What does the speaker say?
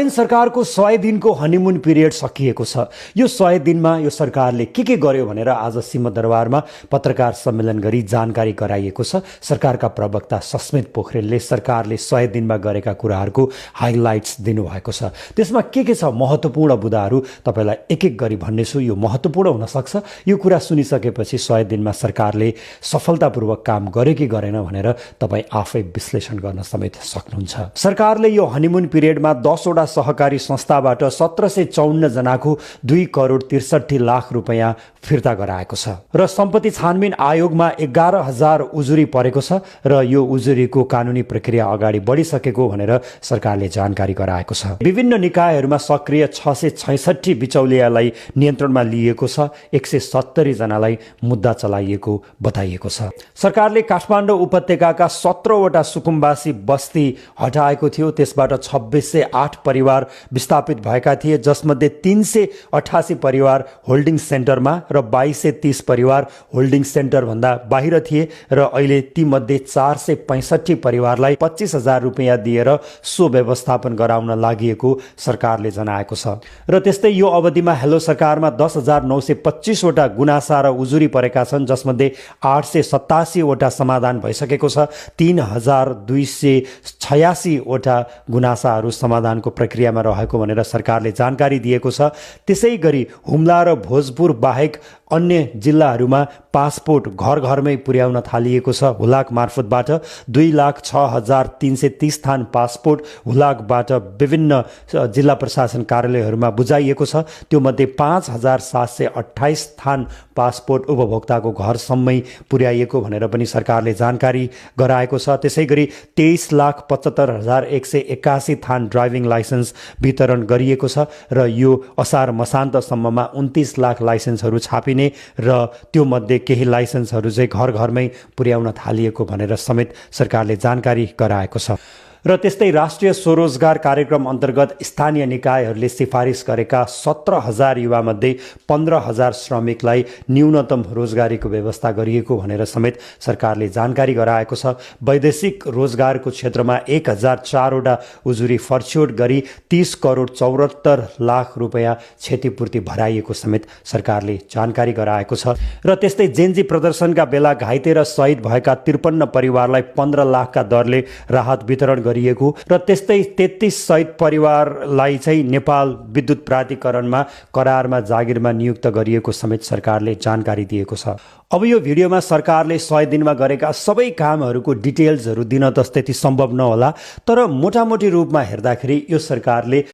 तत्कालीन सरकारको 100 दिनको हनीमुन पिरियड सकिएको छ। यो 100 दिनमा यो सरकारले के गर्यो भनेर आज सिंहदरबारमा पत्रकार सम्मेलन गरी जानकारी गराइएको छ। सरकारका प्रवक्ता सस्मित पोखरेलले सरकारले 100 दिनमा गरेका कुराहरूको हाइलाइट्स दिनुभएको छ। त्यसमा के छ महत्त्वपूर्ण बुँदाहरू तपाईलाई एक एक गरी भन्नेछु। यो महत्त्वपूर्ण हुन सक्छ। यो कुरा सुनिसकेपछि 100 दिनमा सरकारले सफलतापूर्वक काम गर्यो कि गरेन भनेर तपाईँ आफै विश्लेषण गर्न समेत सक्नुहुन्छ। सरकारले यो हनीमुन पिरियडमा 10 वटा सहकारी संस्थाबाट 1754 जनाको 2 करोड 63 लाख रुपैयाँ फिर्ता गराएको छ र सम्पत्ति छानबिन आयोगमा 11,000 उजुरी परेको छ र यो उजुरीको कानुनी प्रक्रिया अगाडि बढिसकेको भनेर सरकारले जानकारी गराएको छ। विभिन्न निकायहरूमा सक्रिय 666 बिचौलियालाई नियन्त्रणमा लिएको छ। 170 जनालाई मुद्दा चलाइएको बताइएको छ। सरकारले काठमाडौँ उपत्यकाका 17 वटा सुकुम्बासी बस्ती हटाएको थियो। त्यसबाट 2608 परिवार विस्थापित भएका थिए, जसमध्ये 388 परिवार होल्डिङ सेन्टरमा र 2230 परिवार होल्डिङ सेन्टर भन्दा बाहिर थिए र अहिले तीमध्ये 465 परिवारलाई 25,000 रुपैयाँ दिएर सो व्यवस्थापन गराउन लागि सरकारले जनाएको छ। र त्यस्तै यो अवधिमा हेलो सरकारमा 10,925 वटा गुनासा र उजुरी परेका छन्, जसमध्ये 887 वटा समाधान भइसकेको छ। 3,286 वटा गुनासाहरू समाधानको प्रक्रियामा रहेको भनेर सरकारले जानकारी दिएको छ। त्यसै गरी हुम्ला र भोजपुर बाहेक अन्य जिल्लाहरूमा पासपोर्ट घर घरमै पुर्याउन थालिएको छ। हुलाक मार्फतबाट 2,06,330 थान पासपोर्ट हुलाकबाट विभिन्न जिल्ला प्रशासन कार्यालयहरूमा बुझाइएको छ। त्यो मध्ये 5,728 थान पासपोर्ट उपभोक्ताको घरसम्मै पुर्याइएको भनेर पनि सरकारले जानकारी गराएको छ। त्यसै गरी 23,75,181 थान ड्राइभिङ लाइसेन्स वितरण गरिएको छ र यो असार मसान्तसम्ममा 29 लाख लाइसेन्सहरू छापिने र त्यो मध्ये केही लाइसेन्सहरू चाहिँ घर घरमै पुर्याउन थालिएको भनेर समेत सरकारले जानकारी गराएको छ। र त्यस्तै राष्ट्रिय स्वरोजगार कार्यक्रम अन्तर्गत स्थानीय निकायहरूले सिफारिस गरेका 17,000 युवामध्ये 15,000 श्रमिकलाई न्यूनतम रोजगारीको व्यवस्था गरिएको भनेर समेत सरकारले जानकारी गराएको छ। वैदेशिक रोजगारको क्षेत्रमा 1,004 वटा उजुरी फर्च्योट गरी 30 करोड 74 लाख रुपैयाँ क्षतिपूर्ति भराइएको समेत सरकारले जानकारी गराएको छ। र त्यस्तै जेन्जी प्रदर्शनका बेला घाइते र शहीद भएका 53 परिवारलाई 15 लाखका दरले राहत वितरण गरिएको र त्यस्तै 33 शहीद परिवारलाई चाहिँ नेपाल विद्युत प्राधिकरणमा करारमा जागिरमा नियुक्त गरिएको समेत सरकारले जानकारी दिएको छ। अब यो भिडियोमा सरकारले 100 दिनमा गरेका सबै कामहरूको डिटेल्सहरू दिन त त्यति सम्भव नहोला, तर मोटामोटी रूपमा हेर्दाखेरि यो सरकारले